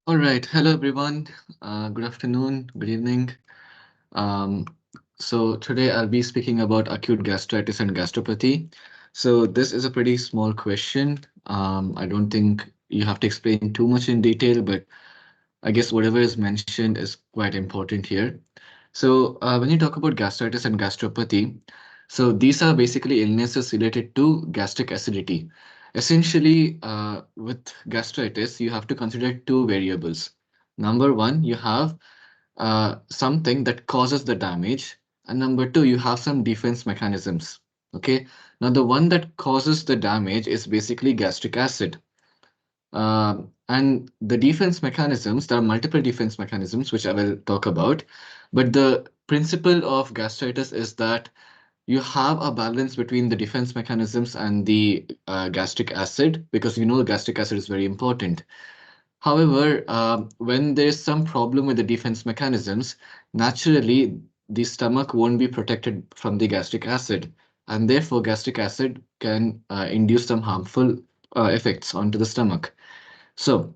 All right. Hello, everyone. Good afternoon, good evening. Um, so today I'll be speaking about acute gastritis and gastropathy. So this is a pretty small question. I don't think you have to explain too much in detail, but I guess whatever is mentioned is quite important here. So when you talk about gastritis and gastropathy, so these are basically illnesses related to gastric acidity. Essentially, with gastritis, you have to consider two variables. Number one, you have something that causes the damage, and number two, you have some defense mechanisms. Okay, now the one that causes the damage is basically gastric acid. And the defense mechanisms, there are multiple defense mechanisms, which I will talk about. But the principle of gastritis is that you have a balance between the defense mechanisms and the gastric acid, because you know the gastric acid is very important. However, when there's some problem with the defense mechanisms, naturally the stomach won't be protected from the gastric acid, and therefore gastric acid can induce some harmful effects onto the stomach. So,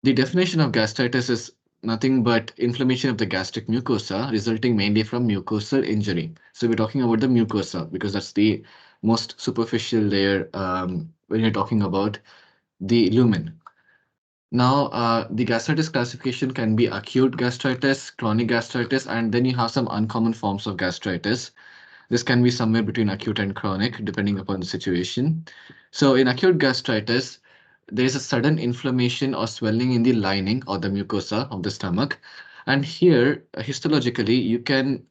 the definition of gastritis is nothing but inflammation of the gastric mucosa resulting mainly from mucosal injury. So, we're talking about the mucosa because that's the most superficial layer when you're talking about the lumen. Now, the gastritis classification can be acute gastritis, chronic gastritis, and then you have some uncommon forms of gastritis. This can be somewhere between acute and chronic, depending upon the situation. So, in acute gastritis, there is a sudden inflammation or swelling in the lining or the mucosa of the stomach. And here, histologically, you can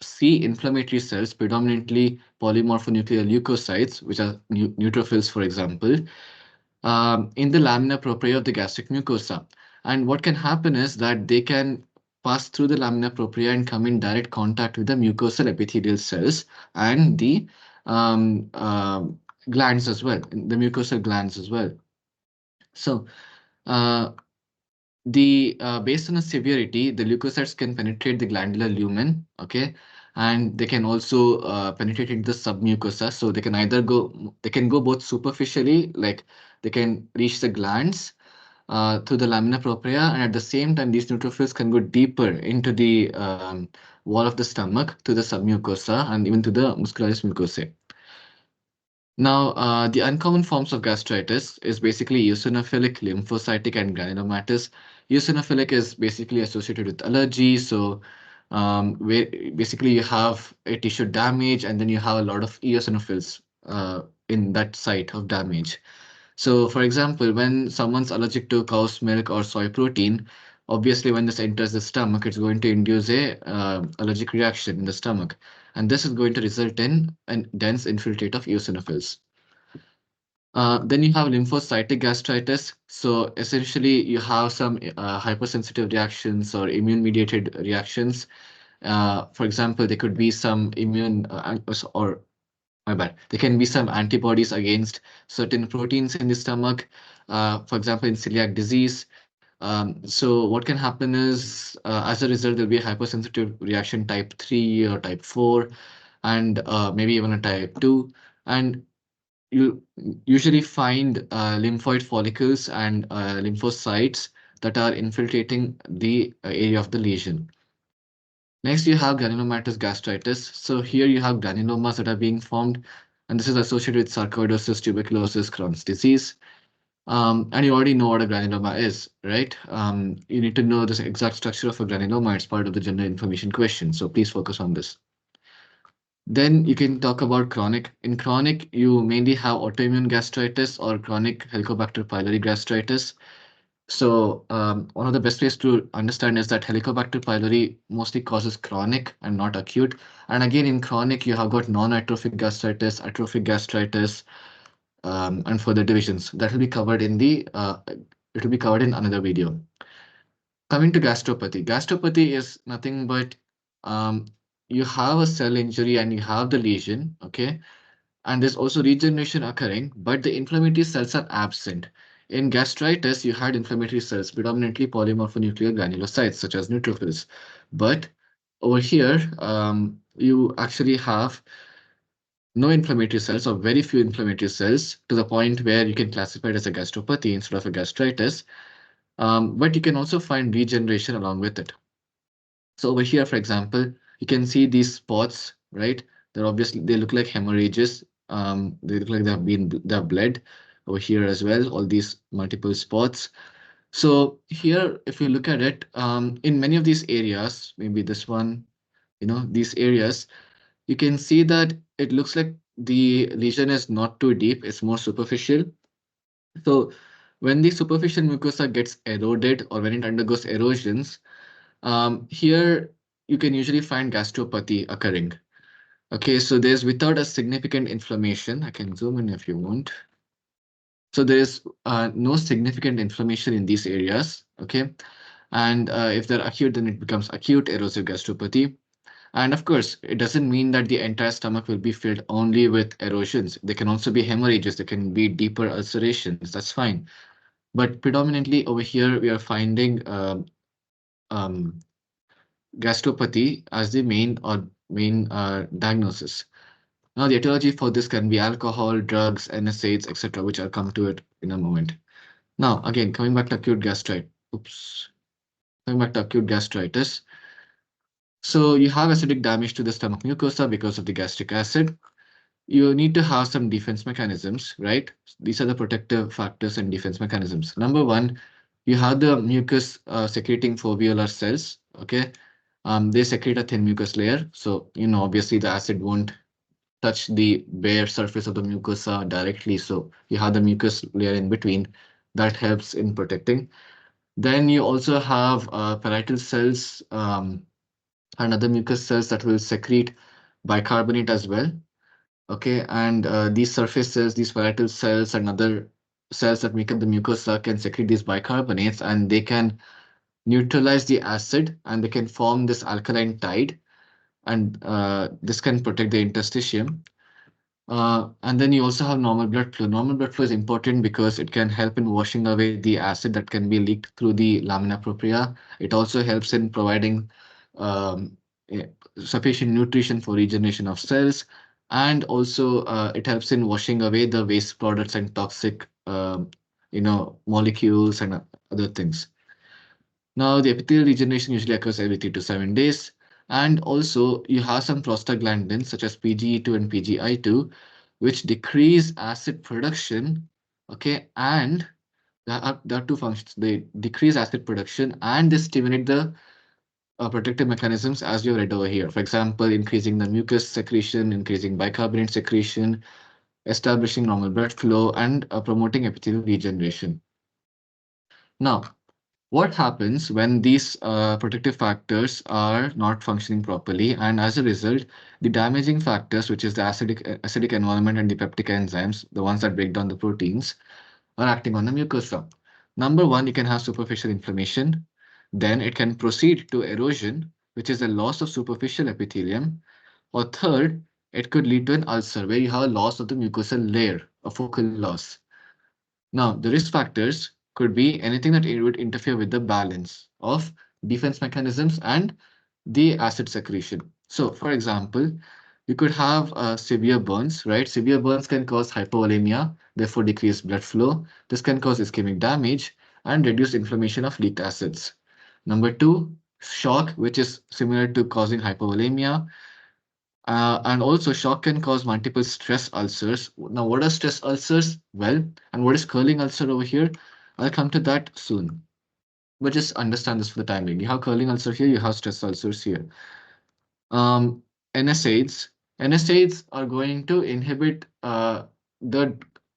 see inflammatory cells, predominantly polymorphonuclear leukocytes, which are neutrophils, for example, in the lamina propria of the gastric mucosa. And what can happen is that they can pass through the lamina propria and come in direct contact with the mucosal epithelial cells and the um, uh, glands as well, the mucosal glands as well. So, uh, based on the severity, the leukocytes can penetrate the glandular lumen, okay, and they can also penetrate into the submucosa. So they can go both superficially, like they can reach the glands through the lamina propria, and at the same time, these neutrophils can go deeper into the wall of the stomach to the submucosa and even to the muscularis mucosae. Now, the uncommon forms of gastritis is basically eosinophilic, lymphocytic, and granulomatous. Eosinophilic is basically associated with allergy. So, where basically you have a tissue damage, and then you have a lot of eosinophils in that site of damage. So, for example, when someone's allergic to cow's milk or soy protein, obviously when this enters the stomach, it's going to induce a allergic reaction in the stomach, and this is going to result in a dense infiltrate of eosinophils. Then you have lymphocytic gastritis. So essentially, you have some hypersensitive reactions or immune-mediated reactions. For example, there could be some or my bad. There can be some antibodies against certain proteins in the stomach. For example, in celiac disease. So what can happen is, as a result, there'll be a hypersensitive reaction type 3 or type 4, and maybe even a type 2. And you usually find lymphoid follicles and lymphocytes that are infiltrating the area of the lesion. Next, you have granulomatous gastritis. So here you have granulomas that are being formed, and this is associated with sarcoidosis, tuberculosis, Crohn's disease. And you already know what a granuloma is, right? You need to know the exact structure of a granuloma. It's part of the general information question. So please focus on this. Then you can talk about chronic. In chronic, you mainly have autoimmune gastritis or chronic Helicobacter pylori gastritis. So one of the best ways to understand is that Helicobacter pylori mostly causes chronic and not acute. And again, in chronic, you have got non-atrophic gastritis, atrophic gastritis, and further divisions. That will be covered in it will be covered in another video. Coming to gastropathy. Gastropathy is nothing but um, you have a cell injury and you have the lesion, okay? And there's also regeneration occurring, but the inflammatory cells are absent. In gastritis, you had inflammatory cells, predominantly polymorphonuclear granulocytes, such as neutrophils. But over here, you actually have no inflammatory cells or very few inflammatory cells to the point where you can classify it as a gastropathy instead of a gastritis. But you can also find regeneration along with it. So over here, for example, you can see these spots, right? They're obviously, they look like hemorrhages. They look like they've bled over here as well, all these multiple spots. So here, if you look at it, in many of these areas, maybe this one, these areas, you can see that it looks like the lesion is not too deep, it's more superficial. So when the superficial mucosa gets eroded or when it undergoes erosions, here you can usually find gastropathy occurring. Okay, so there's without a significant inflammation. I can zoom in if you want. So there is no significant inflammation in these areas. Okay, and if they're acute, then it becomes acute erosive gastropathy. And of course, it doesn't mean that the entire stomach will be filled only with erosions. There can also be hemorrhages. There can be deeper ulcerations. That's fine. But predominantly over here, we are finding um, gastropathy as the main diagnosis. Now, the etiology for this can be alcohol, drugs, NSAIDs, etc., which I'll come to it in a moment. Now, again, coming back to acute gastritis. Oops. Coming back to acute gastritis. So you have acidic damage to the stomach mucosa because of the gastric acid. You need to have some defense mechanisms, right? These are the protective factors and defense mechanisms. Number one, you have the mucus secreting foveolar cells, okay? They secrete a thin mucus layer. So, obviously the acid won't touch the bare surface of the mucosa directly. So you have the mucus layer in between that helps in protecting. Then you also have parietal cells and other mucus cells that will secrete bicarbonate as well. Okay, and these surface cells, these parietal cells, and other cells that make up the mucosa can secrete these bicarbonates, and they can neutralize the acid, and they can form this alkaline tide, and this can protect the interstitium. And then you also have normal blood flow. Normal blood flow is important because it can help in washing away the acid that can be leaked through the lamina propria. It also helps in providing um, eh, sufficient nutrition for regeneration of cells. And also, it helps in washing away the waste products and toxic, molecules and other things. Now, the epithelial regeneration usually occurs every 3 to 7 days. And also, you have some prostaglandins such as PGE2 and PGI2, which decrease acid production. Okay, and there are two functions. They decrease acid production and they stimulate the protective mechanisms as you read over here. For example, increasing the mucus secretion, increasing bicarbonate secretion, establishing normal blood flow, and promoting epithelial regeneration. Now, what happens when these protective factors are not functioning properly? And as a result, the damaging factors, which is the acidic environment and the peptic enzymes, the ones that break down the proteins, are acting on the mucosa. Number one, you can have superficial inflammation. Then it can proceed to erosion, which is a loss of superficial epithelium. Or third, it could lead to an ulcer, where you have a loss of the mucosal layer, a focal loss. Now, the risk factors could be anything that it would interfere with the balance of defense mechanisms and the acid secretion. So, for example, you could have severe burns, right? Severe burns can cause hypovolemia, therefore decrease blood flow. This can cause ischemic damage and reduce inflammation of leaked acids. Number two, shock, which is similar to causing hypovolemia. And also, shock can cause multiple stress ulcers. Now, what are stress ulcers? Well, and what is curling ulcer over here? I'll come to that soon. But just understand this for the time being. You have curling ulcer here, you have stress ulcers here. Um, NSAIDs. NSAIDs are going to inhibit the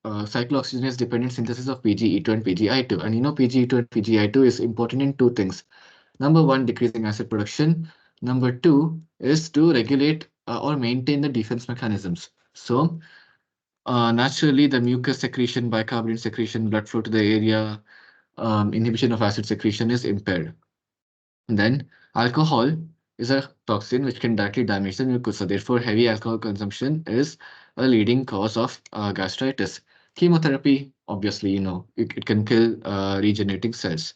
cyclooxygenase dependent synthesis of PGE2 and PGI2. And PGE2 and PGI2 is important in two things. Number one, decreasing acid production. Number two is to regulate or maintain the defense mechanisms. So naturally, the mucus secretion, bicarbonate secretion, blood flow to the area, inhibition of acid secretion is impaired. And then alcohol is a toxin which can directly damage the mucosa. Therefore, heavy alcohol consumption is a leading cause of gastritis. Chemotherapy, obviously, it can kill regenerating cells.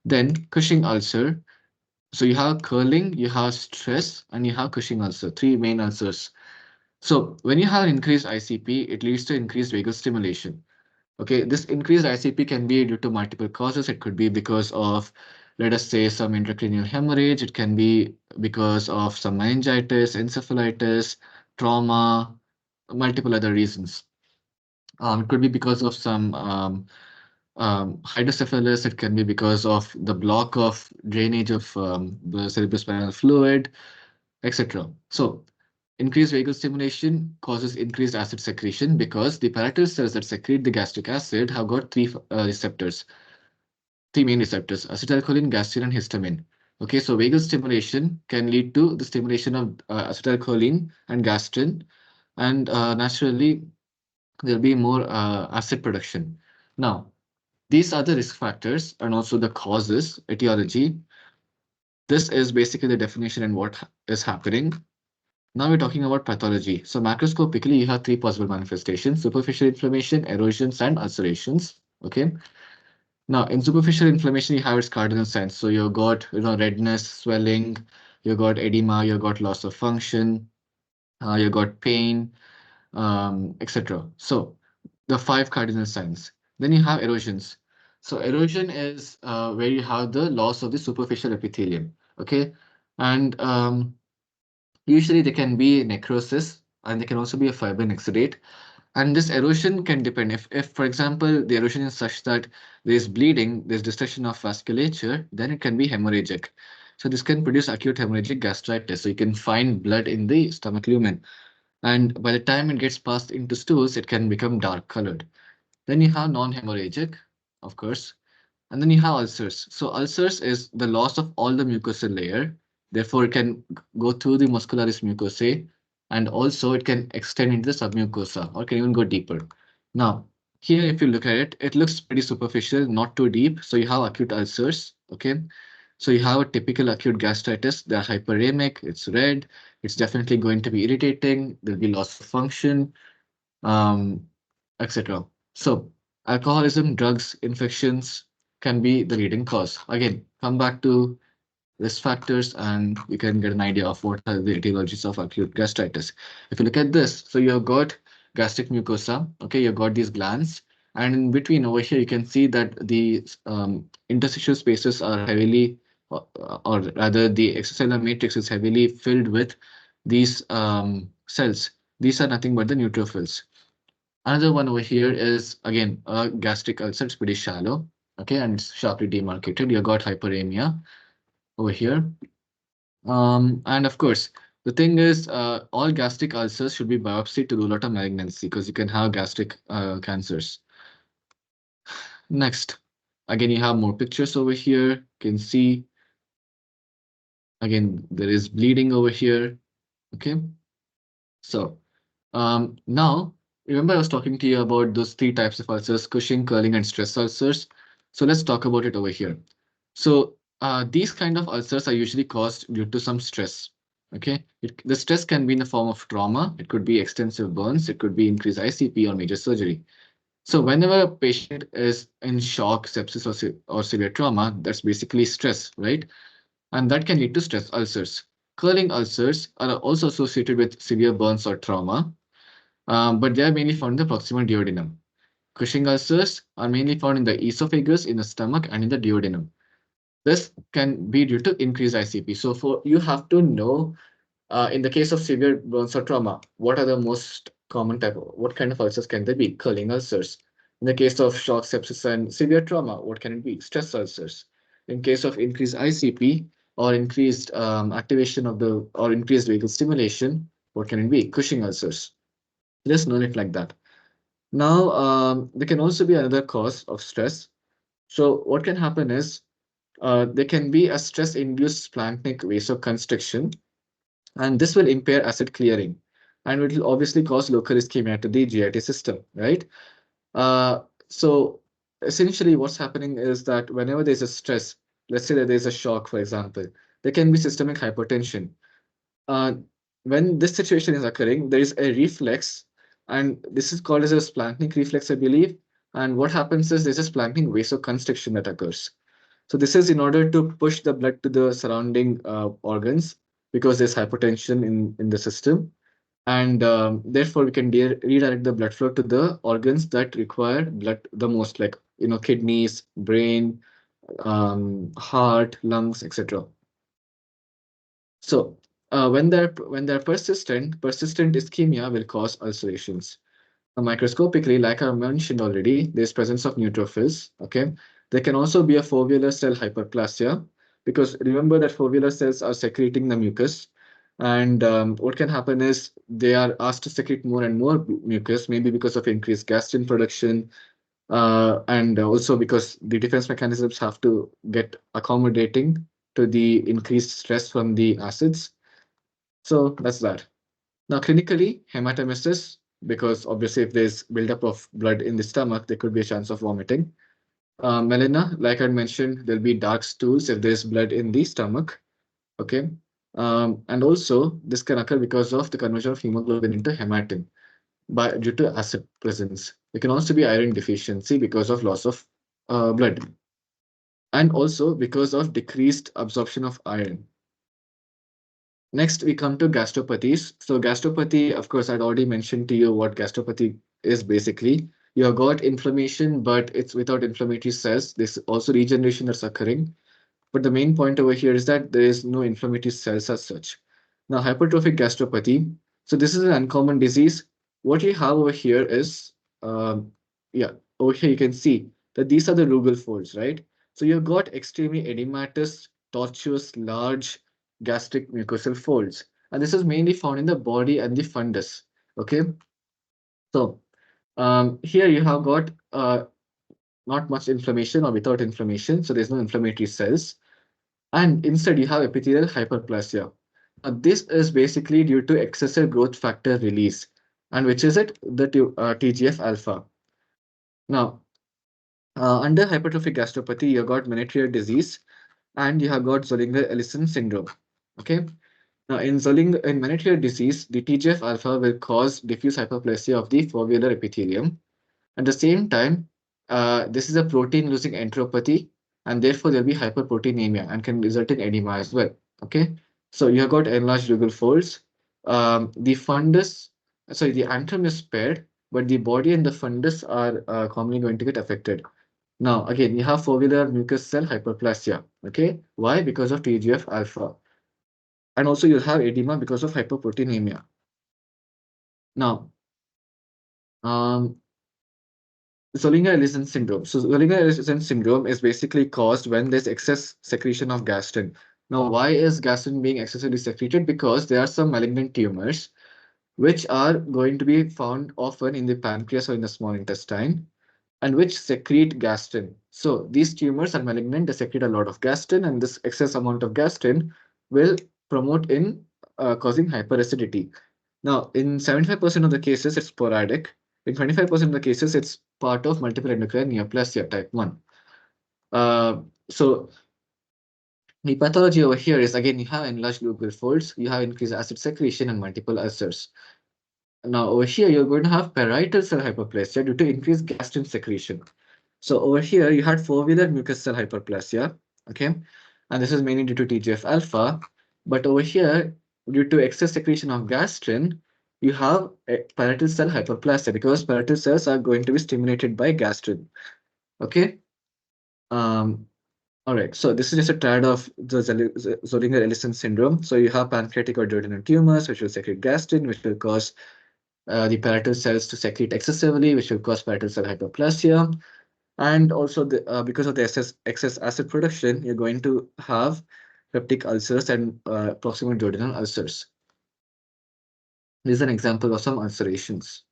Then Cushing ulcer. So you have curling, you have stress, and you have Cushing ulcer, three main ulcers. So when you have increased ICP, it leads to increased vagal stimulation. Okay, this increased ICP can be due to multiple causes. It could be because of, let us say, some intracranial hemorrhage. It can be because of some meningitis, encephalitis, trauma, multiple other reasons. It could be because of some hydrocephalus. It can be because of the block of drainage of the cerebrospinal fluid, etc. So, increased vagal stimulation causes increased acid secretion because the parietal cells that secrete the gastric acid have got receptors, three main receptors: acetylcholine, gastrin, and histamine. Okay, so vagal stimulation can lead to the stimulation of acetylcholine and gastrin, and naturally there'll be more acid production. Now, these are the risk factors and also the causes, etiology. This is basically the definition and what is happening. Now we're talking about pathology. So macroscopically, you have three possible manifestations: superficial inflammation, erosions, and ulcerations. Okay. Now in superficial inflammation, you have its cardinal signs. So you got, redness, swelling, you got edema, you got loss of function, you got pain, etc. So the five cardinal signs. Then you have erosions. So erosion is where you have the loss of the superficial epithelium. Okay. And usually there can be necrosis and there can also be a fibrin exudate. And this erosion can depend. If, for example, the erosion is such that there is bleeding, there's destruction of vasculature, then it can be hemorrhagic. So this can produce acute hemorrhagic gastritis. So you can find blood in the stomach lumen. And by the time it gets passed into stools, it can become dark colored. Then you have non-hemorrhagic, of course. And then you have ulcers. So ulcers is the loss of all the mucosal layer. Therefore, it can go through the muscularis mucosae, and also it can extend into the submucosa or can even go deeper. Now, here, if you look at it, it looks pretty superficial, not too deep. So you have acute ulcers, okay? So you have a typical acute gastritis. They're hyperemic, it's red, it's definitely going to be irritating, there'll be loss of function, um, etc. So, alcoholism, drugs, infections can be the leading cause. Again, come back to risk factors and you can get an idea of what are the etiologies of acute gastritis. If you look at this, so you've got gastric mucosa, okay, you've got these glands, and in between over here, you can see that the interstitial spaces are heavily, or rather, the extracellular matrix is heavily filled with these cells. These are nothing but the neutrophils. Another one over here is again a gastric ulcer. It's pretty shallow, okay, and it's sharply demarcated. You got hyperemia over here. And of course, the thing is, all gastric ulcers should be biopsied to rule out a malignancy because you can have gastric cancers. Next, again, you have more pictures over here. You can see again there is bleeding over here. Okay, so now remember I was talking to you about those three types of ulcers: Cushing, curling, and stress ulcers. So let's talk about it over here. So these kind of ulcers are usually caused due to some stress. Okay, the stress can be in the form of trauma. It could be extensive burns. It could be increased ICP or major surgery. So whenever a patient is in shock, sepsis, or severe trauma, that's basically stress, right? And that can lead to stress ulcers. Curling ulcers are also associated with severe burns or trauma, but they are mainly found in the proximal duodenum. Cushing ulcers are mainly found in the esophagus, in the stomach, and in the duodenum. This can be due to increased ICP. So for you have to know, in the case of severe burns or trauma, what are the most common what kind of ulcers can they be? Curling ulcers. In the case of shock, sepsis, and severe trauma, what can it be? Stress ulcers. In case of increased ICP or increased activation of the or increased vagal stimulation, what can it be? Cushing ulcers. Just know it like that. Now, there can also be another cause of stress. So what can happen is there can be a stress-induced splanchnic vasoconstriction, and this will impair acid clearing, and it will obviously cause local ischemia to the GIT system, right? So essentially, what's happening is that whenever there's a stress, let's say that there's a shock, for example, there can be systemic hypertension. uh, when this situation is occurring, there is a reflex, and this is called as a splanchnic reflex, I believe. And what happens is there's a splanchnic vasoconstriction that occurs. So this is in order to push the blood to the surrounding organs because there's hypertension in the system. And therefore we can redirect the blood flow to the organs that require blood the most, like kidneys, brain, heart, lungs, etc. So when they're persistent ischemia will cause ulcerations. Microscopically, like I mentioned already, there's presence of neutrophils. Okay, there can also be a foveolar cell hyperplasia, because remember that foveolar cells are secreting the mucus, and what can happen is they are asked to secrete more and more mucus, maybe because of increased gastrin production, and also because the defense mechanisms have to get accommodating to the increased stress from the acids. So that's that. Now, clinically, hematemesis, because obviously if there's buildup of blood in the stomach, there could be a chance of vomiting. Melena, like I mentioned, there'll be dark stools if there's blood in the stomach. Okay. And also, this can occur because of the conversion of hemoglobin into hematin due to acid presence. There can also be iron deficiency because of loss of blood, and also because of decreased absorption of iron. Next, we come to gastropathies. So gastropathy, of course, I'd already mentioned to you what gastropathy is basically. You have got inflammation, but it's without inflammatory cells. There's also regeneration that's occurring. But the main point over here is that there is no inflammatory cells as such. Now, hypertrophic gastropathy. So this is an uncommon disease. What you have over here is, um, yeah, over here you can see that these are the rugal folds, right? So you've got extremely edematous, tortuous, large gastric mucosal folds. And this is mainly found in the body and the fundus. Okay. So here you have got not much inflammation or without inflammation. So there's no inflammatory cells. And instead, you have epithelial hyperplasia. This is basically due to excessive growth factor release. And which is it? The TGF alpha. Now, under hypertrophic gastropathy, you got Menetrier disease and you have got Zollinger-Ellison syndrome. Okay. Now, in Menetrier disease, the TGF alpha will cause diffuse hyperplasia of the foveolar epithelium. At the same time, this is a protein-losing enteropathy, and therefore there'll be hyperproteinemia and can result in edema as well. Okay, so you have got enlarged rugal folds. The fundus, sorry, the antrum is spared, but the body and the fundus are commonly going to get affected. Now, again, you have foveolar mucus cell hyperplasia. Okay, why? Because of TGF alpha, and also you'll have edema because of hyperproteinemia. Now, um, Zollinger-Ellison syndrome. So Zollinger-Ellison syndrome is basically caused when there's excess secretion of gastrin. Now, why is gastrin being excessively secreted? Because there are some malignant tumors which are going to be found often in the pancreas or in the small intestine, and which secrete gastrin. So these tumors are malignant, they secrete a lot of gastrin, and this excess amount of gastrin will promote in causing hyperacidity. Now, in 75% of the cases, it's sporadic. In 25% of the cases, it's part of multiple endocrine neoplasia type 1. So the pathology over here is, again, you have enlarged local folds, you have increased acid secretion and multiple ulcers. Now, over here, you're going to have parietal cell hyperplasia due to increased gastrin secretion. So over here, you had foveolar mucus cell hyperplasia, okay? And this is mainly due to TGF alpha. But over here, due to excess secretion of gastrin, you have a parietal cell hyperplasia because parietal cells are going to be stimulated by gastrin, okay? Um, all right, so this is just a triad of the Zollinger-Ellison syndrome. So you have pancreatic or duodenal tumors, which will secrete gastrin, which will cause the parietal cells to secrete excessively, which will cause parietal cell hyperplasia. And also, because of the excess acid production, you're going to have peptic ulcers and proximal duodenal ulcers. This is an example of some ulcerations.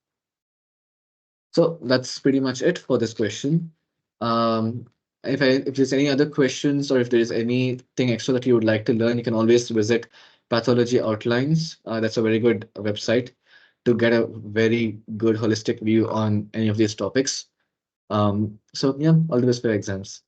So that's pretty much it for this question. Um, if there's any other questions or if there's anything extra that you would like to learn, you can always visit Pathology Outlines. That's a very good website to get a very good holistic view on any of these topics. So yeah, all the best for your exams.